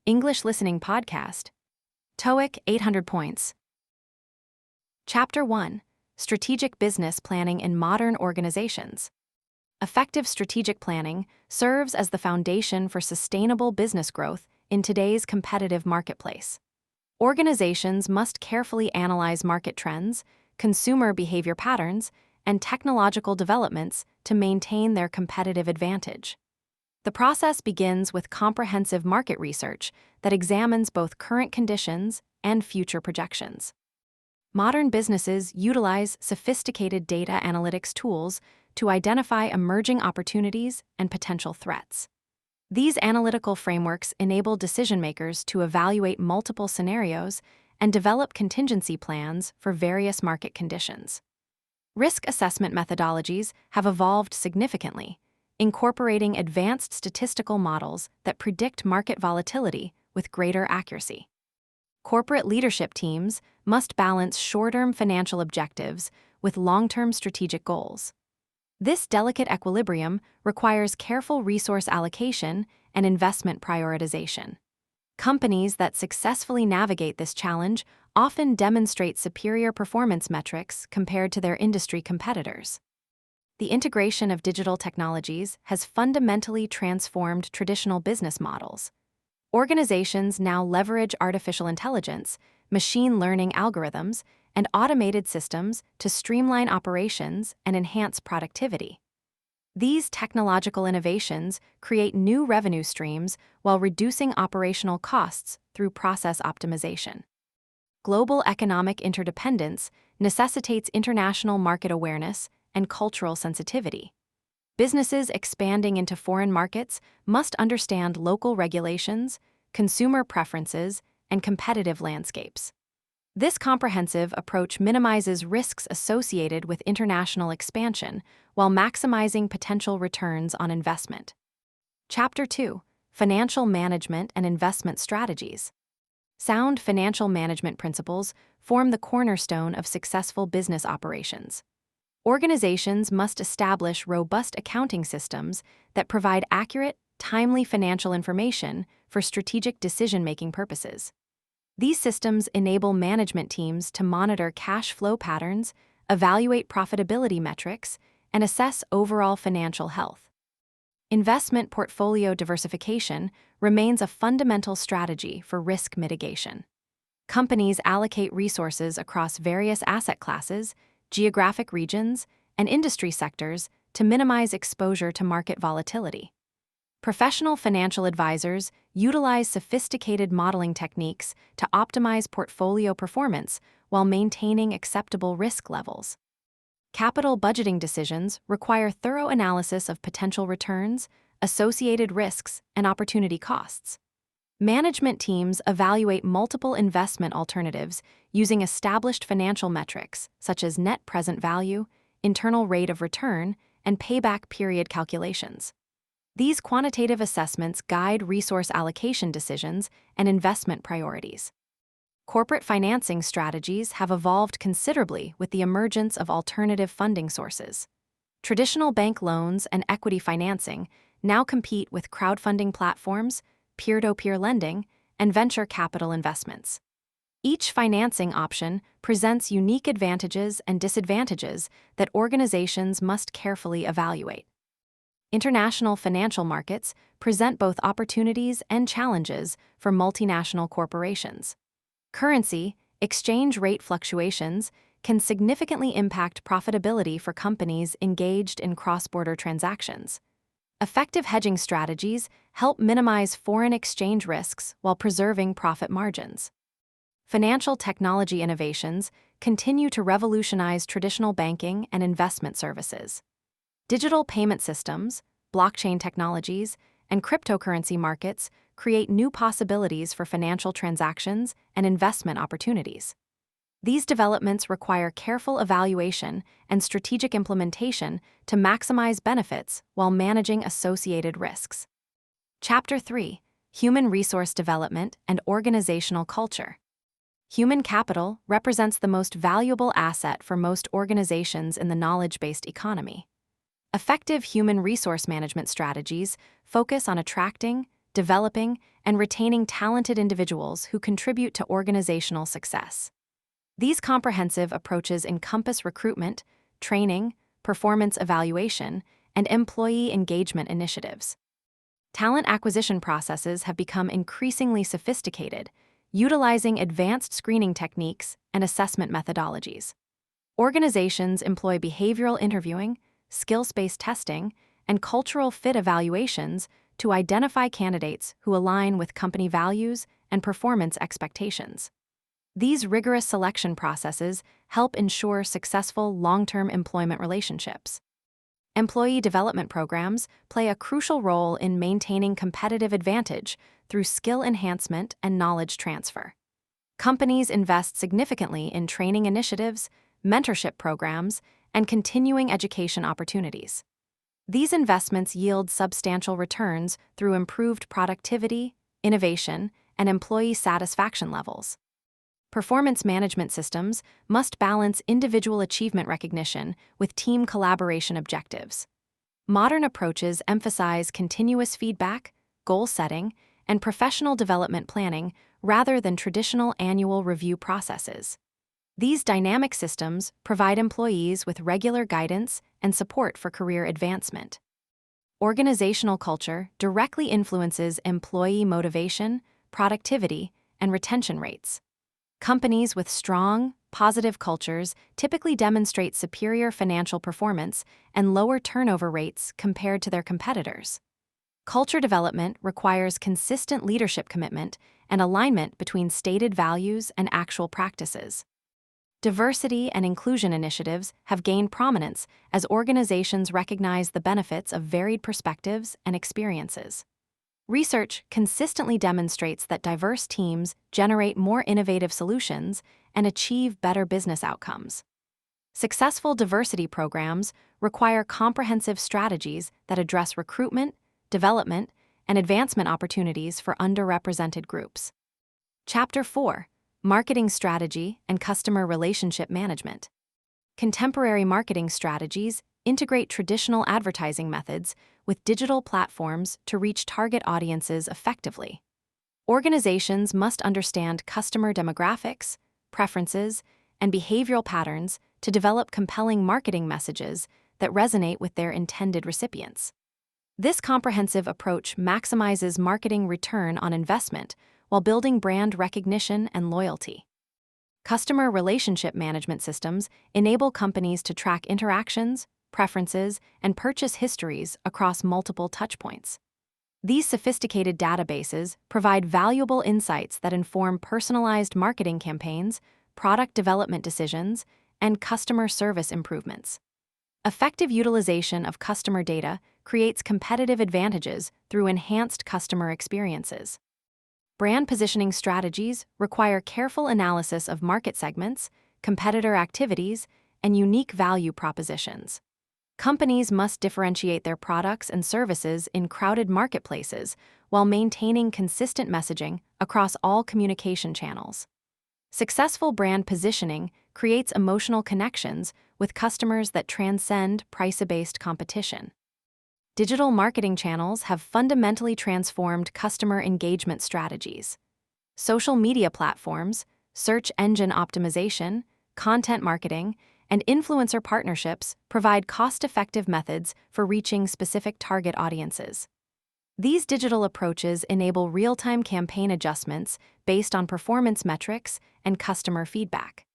English Listening Podcast. TOEIC 800 points. Chapter 1. Strategic Business Planning in Modern Organizations. Effective strategic planning serves as the foundation for sustainable business growth in today's competitive marketplace. Organizations must carefully analyze market trends, consumer behavior patterns, and technological developments to maintain their competitive advantage. The process begins with comprehensive market research that examines both current conditions and future projections. Modern businesses utilize sophisticated data analytics tools to identify emerging opportunities and potential threats. These analytical frameworks enable decision-makers to evaluate multiple scenarios and develop contingency plans for various market conditions. Risk assessment methodologies have evolved significantly, incorporating advanced statistical models that predict market volatility with greater accuracy. Corporate leadership teams must balance short-term financial objectives with long-term strategic goals. This delicate equilibrium requires careful resource allocation and investment prioritization. Companies that successfully navigate this challenge often demonstrate superior performance metrics compared to their industry competitors. The integration of digital technologies has fundamentally transformed traditional business models. Organizations now leverage artificial intelligence, machine learning algorithms, and automated systems to streamline operations and enhance productivity. These technological innovations create new revenue streams while reducing operational costs through process optimization. Global economic interdependence necessitates international market awareness and cultural sensitivity. Businesses expanding into foreign markets must understand local regulations, consumer preferences, and competitive landscapes. This comprehensive approach minimizes risks associated with international expansion while maximizing potential returns on investment. Chapter 2. Financial Management and Investment Strategies. Sound financial management principles form the cornerstone of successful business operations. Organizations must establish robust accounting systems that provide accurate, timely financial information for strategic decision-making purposes. These systems enable management teams to monitor cash flow patterns, evaluate profitability metrics, and assess overall financial health. Investment portfolio diversification remains a fundamental strategy for risk mitigation. Companies allocate resources across various asset classes, geographic regions, and industry sectors to minimize exposure to market volatility. Professional financial advisors utilize sophisticated modeling techniques to optimize portfolio performance while maintaining acceptable risk levels. Capital budgeting decisions require thorough analysis of potential returns, associated risks, and opportunity costs. Management teams evaluate multiple investment alternatives using established financial metrics such as net present value, internal rate of return, and payback period calculations. These quantitative assessments guide resource allocation decisions and investment priorities. Corporate financing strategies have evolved considerably with the emergence of alternative funding sources. Traditional bank loans and equity financing now compete with crowdfunding platforms, peer-to-peer lending, and venture capital investments. Each financing option presents unique advantages and disadvantages that organizations must carefully evaluate. International financial markets present both opportunities and challenges for multinational corporations. Currency, exchange rate fluctuations can significantly impact profitability for companies engaged in cross-border transactions. Effective hedging strategies help minimize foreign exchange risks while preserving profit margins. Financial technology innovations continue to revolutionize traditional banking and investment services. Digital payment systems, blockchain technologies, and cryptocurrency markets create new possibilities for financial transactions and investment opportunities. These developments require careful evaluation and strategic implementation to maximize benefits while managing associated risks. Chapter 3. Human Resource Development and Organizational Culture. Human capital represents the most valuable asset for most organizations in the knowledge-based economy. Effective human resource management strategies focus on attracting, developing, and retaining talented individuals who contribute to organizational success. These comprehensive approaches encompass recruitment, training, performance evaluation, and employee engagement initiatives. Talent acquisition processes have become increasingly sophisticated, utilizing advanced screening techniques and assessment methodologies. Organizations employ behavioral interviewing, skills-based testing, and cultural fit evaluations to identify candidates who align with company values and performance expectations. These rigorous selection processes help ensure successful long-term employment relationships. Employee development programs play a crucial role in maintaining competitive advantage through skill enhancement and knowledge transfer. Companies invest significantly in training initiatives, mentorship programs, and continuing education opportunities. These investments yield substantial returns through improved productivity, innovation, and employee satisfaction levels. Performance management systems must balance individual achievement recognition with team collaboration objectives. Modern approaches emphasize continuous feedback, goal setting, and professional development planning rather than traditional annual review processes. These dynamic systems provide employees with regular guidance and support for career advancement. Organizational culture directly influences employee motivation, productivity, and retention rates. Companies with strong, positive cultures typically demonstrate superior financial performance and lower turnover rates compared to their competitors. Culture development requires consistent leadership commitment and alignment between stated values and actual practices. Diversity and inclusion initiatives have gained prominence as organizations recognize the benefits of varied perspectives and experiences. Research consistently demonstrates that diverse teams generate more innovative solutions and achieve better business outcomes. Successful diversity programs require comprehensive strategies that address recruitment, development, and advancement opportunities for underrepresented groups. Chapter 4: Marketing Strategy and Customer Relationship Management. Contemporary marketing strategies integrate traditional advertising methods with digital platforms to reach target audiences effectively. Organizations must understand customer demographics, preferences, and behavioral patterns to develop compelling marketing messages that resonate with their intended recipients. This comprehensive approach maximizes marketing return on investment while building brand recognition and loyalty. Customer relationship management systems enable companies to track interactions, preferences, and purchase histories across multiple touchpoints. These sophisticated databases provide valuable insights that inform personalized marketing campaigns, product development decisions, and customer service improvements. Effective utilization of customer data creates competitive advantages through enhanced customer experiences. Brand positioning strategies require careful analysis of market segments, competitor activities, and unique value propositions. Companies must differentiate their products and services in crowded marketplaces while maintaining consistent messaging across all communication channels. Successful brand positioning creates emotional connections with customers that transcend price-based competition. Digital marketing channels have fundamentally transformed customer engagement strategies. Social media platforms, search engine optimization, content marketing, and influencer partnerships provide cost-effective methods for reaching specific target audiences. These digital approaches enable real-time campaign adjustments based on performance metrics and customer feedback.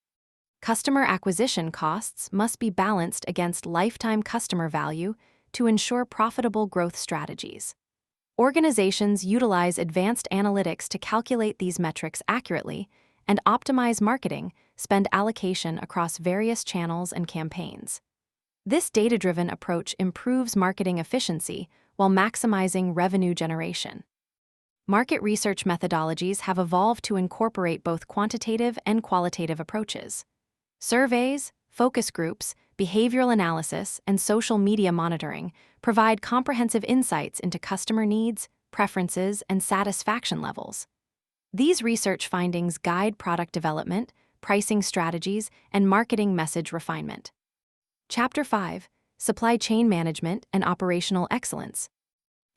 Customer acquisition costs must be balanced against lifetime customer value to ensure profitable growth strategies. Organizations utilize advanced analytics to calculate these metrics accurately and optimize marketing spend allocation across various channels and campaigns. This data-driven approach improves marketing efficiency while maximizing revenue generation. Market research methodologies have evolved to incorporate both quantitative and qualitative approaches. Surveys, focus groups, behavioral analysis, and social media monitoring provide comprehensive insights into customer needs, preferences, and satisfaction levels. These research findings guide product development, pricing strategies, and marketing message refinement. Chapter 5: Supply Chain Management and Operational Excellence.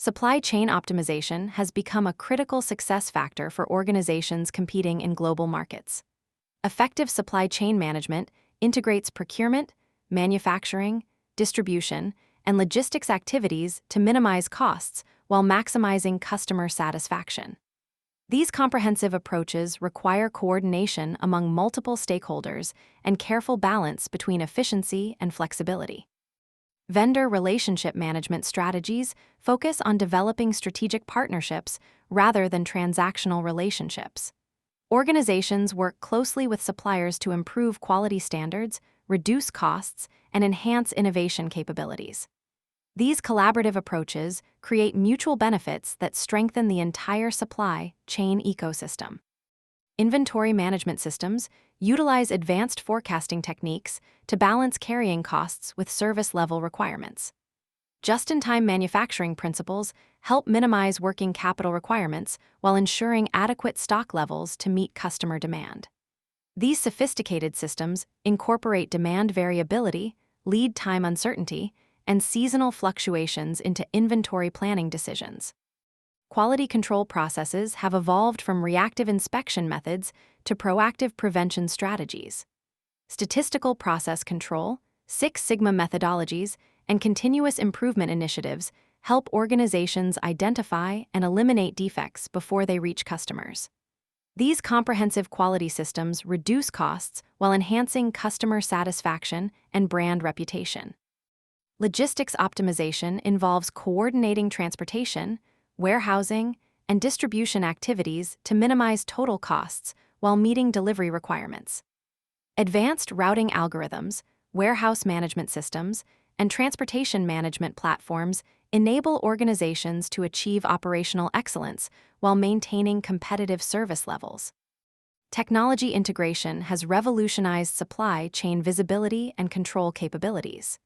Supply chain optimization has become a critical success factor for organizations competing in global markets. Effective supply chain management integrates procurement, manufacturing, distribution, and logistics activities to minimize costs while maximizing customer satisfaction. These comprehensive approaches require coordination among multiple stakeholders and careful balance between efficiency and flexibility. Vendor relationship management strategies focus on developing strategic partnerships rather than transactional relationships. Organizations work closely with suppliers to improve quality standards, reduce costs, and enhance innovation capabilities. These collaborative approaches create mutual benefits that strengthen the entire supply chain ecosystem. Inventory management systems utilize advanced forecasting techniques to balance carrying costs with service-level requirements. Just-in-time manufacturing principles help minimize working capital requirements while ensuring adequate stock levels to meet customer demand. These sophisticated systems incorporate demand variability, lead time uncertainty, and seasonal fluctuations into inventory planning decisions. Quality control processes have evolved from reactive inspection methods to proactive prevention strategies. Statistical process control, Six Sigma methodologies, and continuous improvement initiatives help organizations identify and eliminate defects before they reach customers. These comprehensive quality systems reduce costs while enhancing customer satisfaction and brand reputation. Logistics optimization involves coordinating transportation, warehousing, and distribution activities to minimize total costs while meeting delivery requirements. Advanced routing algorithms, warehouse management systems, and transportation management platforms enable organizations to achieve operational excellence while maintaining competitive service levels. Technology integration has revolutionized supply chain visibility and control capabilities.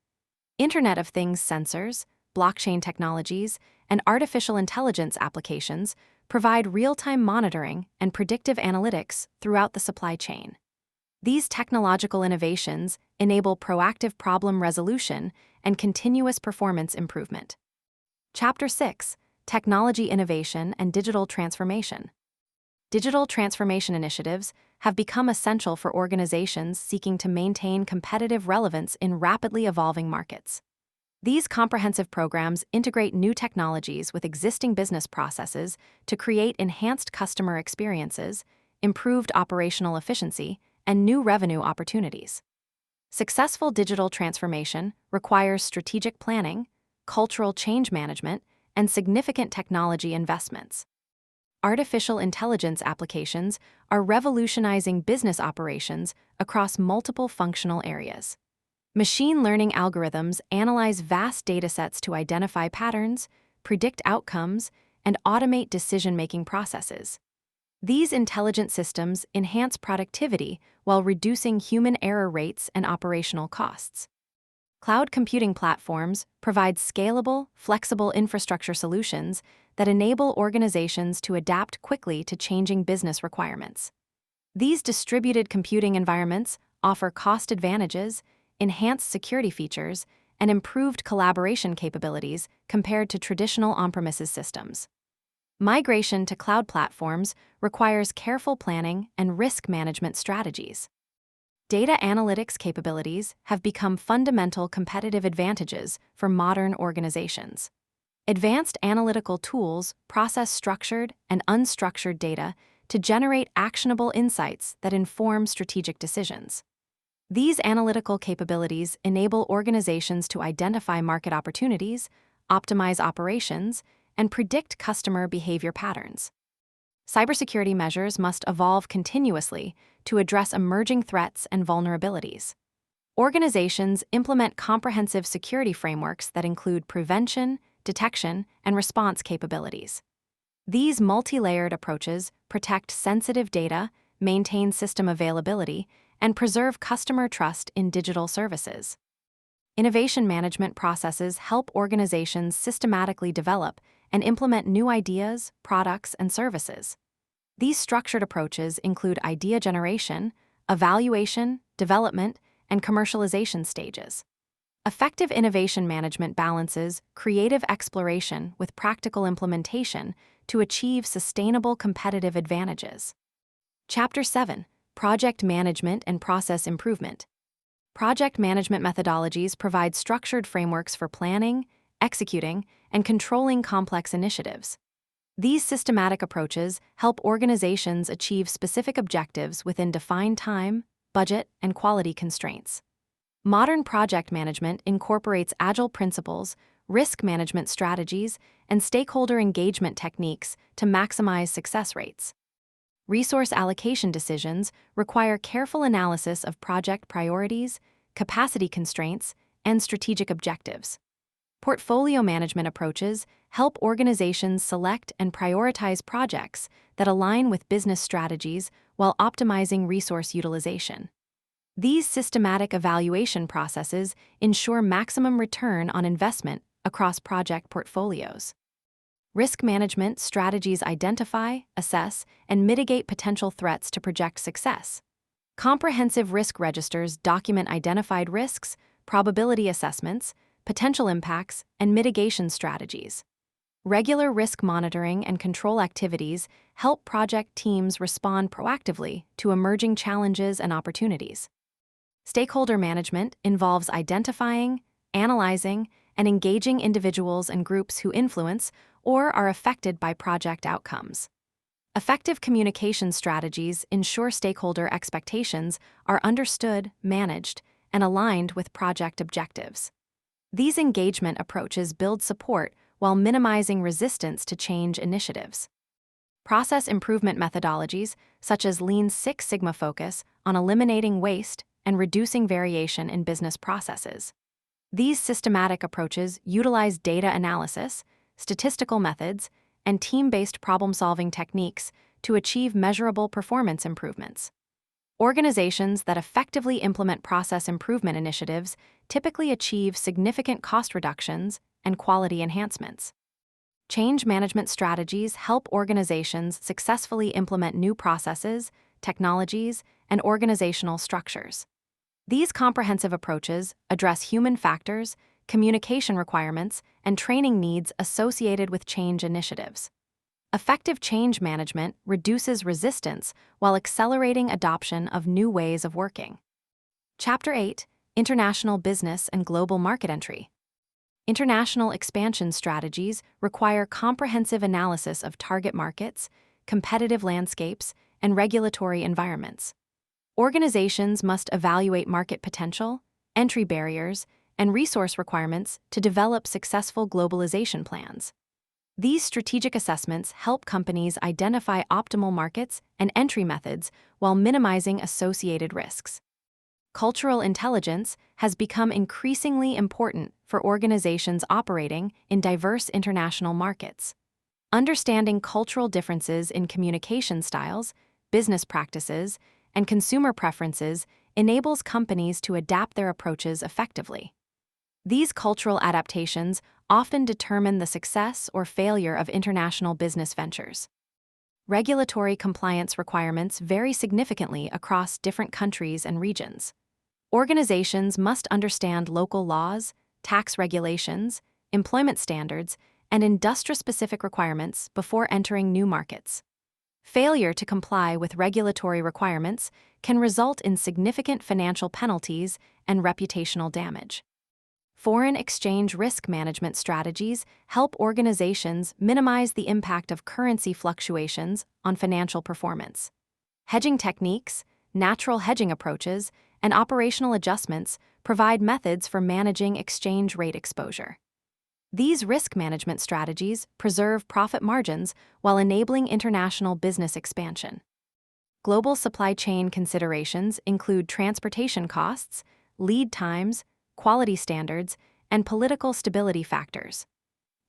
Internet of Things sensors, blockchain technologies, and artificial intelligence applications provide real-time monitoring and predictive analytics throughout the supply chain. These technological innovations enable proactive problem resolution and continuous performance improvement. Chapter 6: Technology Innovation and Digital Transformation. Digital transformation initiatives have become essential for organizations seeking to maintain competitive relevance in rapidly evolving markets. These comprehensive programs integrate new technologies with existing business processes to create enhanced customer experiences, improved operational efficiency, and new revenue opportunities. Successful digital transformation requires strategic planning, cultural change management, and significant technology investments. Artificial intelligence applications are revolutionizing business operations across multiple functional areas. Machine learning algorithms analyze vast datasets to identify patterns, predict outcomes, and automate decision-making processes. These intelligent systems enhance productivity while reducing human error rates and operational costs. Cloud computing platforms provide scalable, flexible infrastructure solutions that enable organizations to adapt quickly to changing business requirements. These distributed computing environments offer cost advantages, enhanced security features, and improved collaboration capabilities compared to traditional on-premises systems. Migration to cloud platforms requires careful planning and risk management strategies. Data analytics capabilities have become fundamental competitive advantages for modern organizations. Advanced analytical tools process structured and unstructured data to generate actionable insights that inform strategic decisions. These analytical capabilities enable organizations to identify market opportunities, optimize operations, and predict customer behavior patterns. Cybersecurity measures must evolve continuously to address emerging threats and vulnerabilities. Organizations implement comprehensive security frameworks that include prevention, detection, and response capabilities. These multi-layered approaches protect sensitive data, maintain system availability, and preserve customer trust in digital services. Innovation management processes help organizations systematically develop and implement new ideas, products, and services. These structured approaches include idea generation, evaluation, development, and commercialization stages. Effective innovation management balances creative exploration with practical implementation to achieve sustainable competitive advantages. Chapter 7: Project Management and Process Improvement. Project management methodologies provide structured frameworks for planning, executing, and controlling complex initiatives. These systematic approaches help organizations achieve specific objectives within defined time, budget, and quality constraints. Modern project management incorporates agile principles, risk management strategies, and stakeholder engagement techniques to maximize success rates. Resource allocation decisions require careful analysis of project priorities, capacity constraints, and strategic objectives. Portfolio management approaches help organizations select and prioritize projects that align with business strategies while optimizing resource utilization. These systematic evaluation processes ensure maximum return on investment across project portfolios. Risk management strategies identify, assess, and mitigate potential threats to project success. Comprehensive risk registers document identified risks, probability assessments, potential impacts, and mitigation strategies. Regular risk monitoring and control activities help project teams respond proactively to emerging challenges and opportunities. Stakeholder management involves identifying, analyzing, and engaging individuals and groups who influence or are affected by project outcomes. Effective communication strategies ensure stakeholder expectations are understood, managed, and aligned with project objectives. These engagement approaches build support while minimizing resistance to change initiatives. Process improvement methodologies, such as Lean Six Sigma, focus on eliminating waste and reducing variation in business processes. These systematic approaches utilize data analysis, statistical methods, and team-based problem-solving techniques to achieve measurable performance improvements. Organizations that effectively implement process improvement initiatives typically achieve significant cost reductions and quality enhancements. Change management strategies help organizations successfully implement new processes, technologies, and organizational structures. These comprehensive approaches address human factors, communication requirements, and training needs associated with change initiatives. Effective change management reduces resistance while accelerating adoption of new ways of working. Chapter 8: International Business and Global Market Entry. International expansion strategies require comprehensive analysis of target markets, competitive landscapes, and regulatory environments. Organizations must evaluate market potential, entry barriers, and resource requirements to develop successful globalization plans. These strategic assessments help companies identify optimal markets and entry methods while minimizing associated risks. Cultural intelligence has become increasingly important for organizations operating in diverse international markets. Understanding cultural differences in communication styles, business practices, and consumer preferences enables companies to adapt their approaches effectively. These cultural adaptations often determine the success or failure of international business ventures. Regulatory compliance requirements vary significantly across different countries and regions. Organizations must understand local laws, tax regulations, employment standards, and industry-specific requirements before entering new markets. Failure to comply with regulatory requirements can result in significant financial penalties and reputational damage. Foreign exchange risk management strategies help organizations minimize the impact of currency fluctuations on financial performance. Hedging techniques, natural hedging approaches, and operational adjustments provide methods for managing exchange rate exposure. These risk management strategies preserve profit margins while enabling international business expansion. Global supply chain considerations include transportation costs, lead times, quality standards, and political stability factors.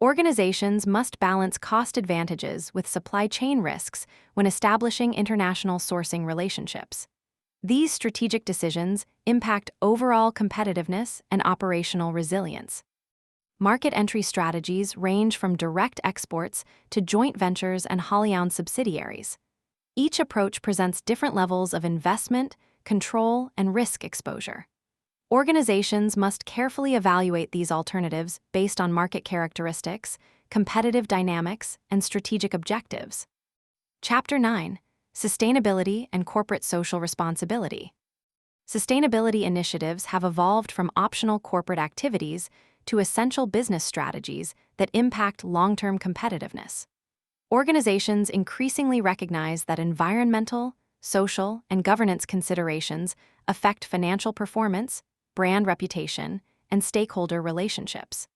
Organizations must balance cost advantages with supply chain risks when establishing international sourcing relationships. These strategic decisions impact overall competitiveness and operational resilience. Market entry strategies range from direct exports to joint ventures and wholly-owned subsidiaries. Each approach presents different levels of investment, control, and risk exposure. Organizations must carefully evaluate these alternatives based on market characteristics, competitive dynamics, and strategic objectives. Chapter 9: Sustainability and Corporate Social Responsibility. Sustainability initiatives have evolved from optional corporate activities to essential business strategies that impact long-term competitiveness. Organizations increasingly recognize that environmental, social, and governance considerations affect financial performance, brand reputation, and stakeholder relationships.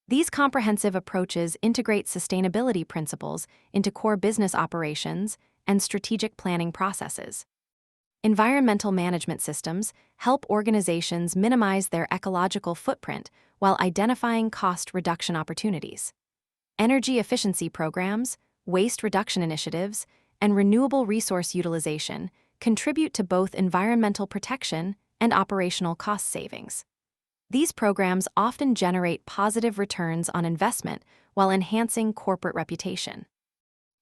These comprehensive approaches integrate sustainability principles into core business operations and strategic planning processes. Environmental management systems help organizations minimize their ecological footprint while identifying cost reduction opportunities. Energy efficiency programs, waste reduction initiatives, and renewable resource utilization contribute to both environmental protection and operational cost savings. These programs often generate positive returns on investment while enhancing corporate reputation.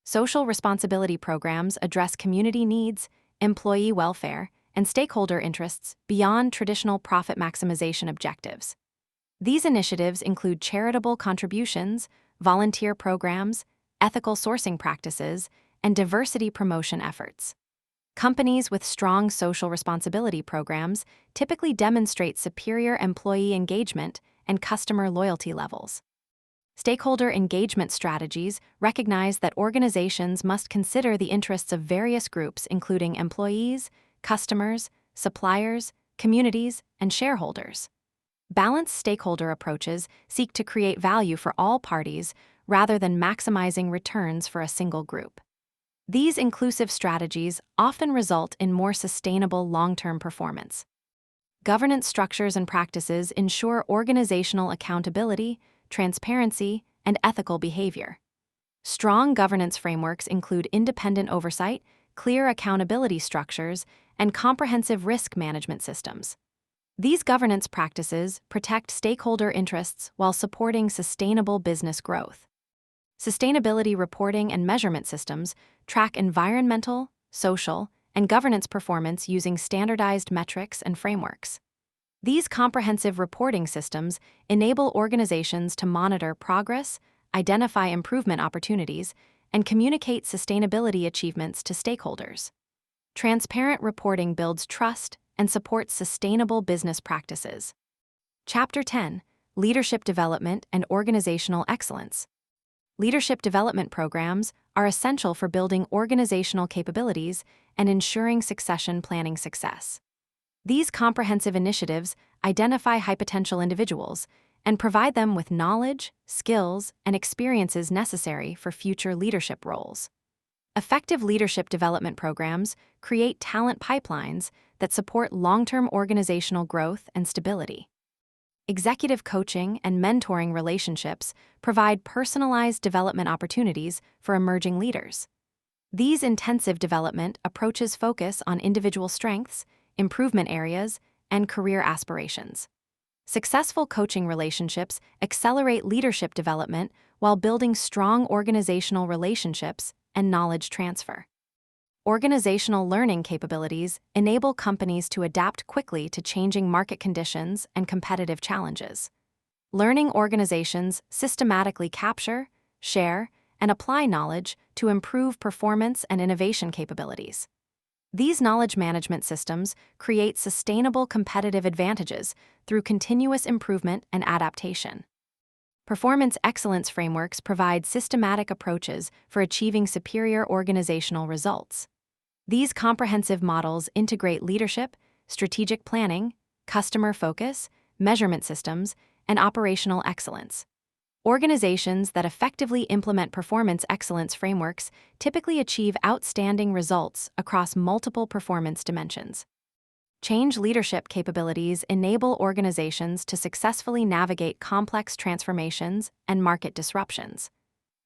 Social responsibility programs address community needs, employee welfare, and stakeholder interests beyond traditional profit maximization objectives. These initiatives include charitable contributions, volunteer programs, ethical sourcing practices, and diversity promotion efforts. Companies with strong social responsibility programs typically demonstrate superior employee engagement and customer loyalty levels. Stakeholder engagement strategies recognize that organizations must consider the interests of various groups, including employees, customers, suppliers, communities, and shareholders. Balanced stakeholder approaches seek to create value for all parties rather than maximizing returns for a single group. These inclusive strategies often result in more sustainable long-term performance. Governance structures and practices ensure organizational accountability, transparency, and ethical behavior. Strong governance frameworks include independent oversight, clear accountability structures, and comprehensive risk management systems. These governance practices protect stakeholder interests while supporting sustainable business growth. Sustainability reporting and measurement systems track environmental, social, and governance performance using standardized metrics and frameworks. These comprehensive reporting systems enable organizations to monitor progress, identify improvement opportunities, and communicate sustainability achievements to stakeholders. Transparent reporting builds trust and supports sustainable business practices. Chapter 10: Leadership Development and Organizational Excellence. Leadership development programs are essential for building organizational capabilities and ensuring succession planning success. These comprehensive initiatives identify high potential individuals and provide them with knowledge, skills, and experiences necessary for future leadership roles. Effective leadership development programs create talent pipelines that support long-term organizational growth and stability. Executive coaching and mentoring relationships provide personalized development opportunities for emerging leaders. These intensive development approaches focus on individual strengths, improvement areas, and career aspirations. Successful coaching relationships accelerate leadership development while building strong organizational relationships and knowledge transfer. Organizational learning capabilities enable companies to adapt quickly to changing market conditions and competitive challenges. Learning organizations systematically capture, share, and apply knowledge to improve performance and innovation capabilities. These knowledge management systems create sustainable competitive advantages through continuous improvement and adaptation. Performance excellence frameworks provide systematic approaches for achieving superior organizational results. These comprehensive models integrate leadership, strategic planning, customer focus, measurement systems, and operational excellence. Organizations that effectively implement performance excellence frameworks typically achieve outstanding results across multiple performance dimensions. Change leadership capabilities enable organizations to successfully navigate complex transformations and market disruptions.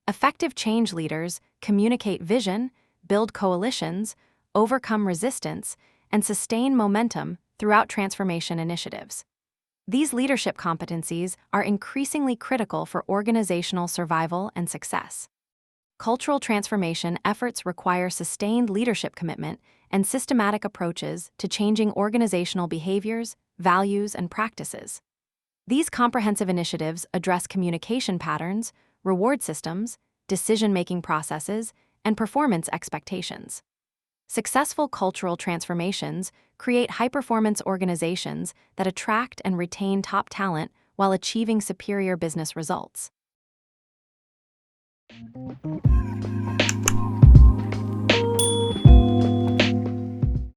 Effective change leaders communicate vision, build coalitions, overcome resistance, and sustain momentum throughout transformation initiatives. These leadership competencies are increasingly critical for organizational survival and success. Cultural transformation efforts require sustained leadership commitment and systematic approaches to changing organizational behaviors, values, and practices. These comprehensive initiatives address communication patterns, reward systems, decision-making processes, and performance expectations. Successful cultural transformations create high-performance organizations that attract and retain top talent while achieving superior business results.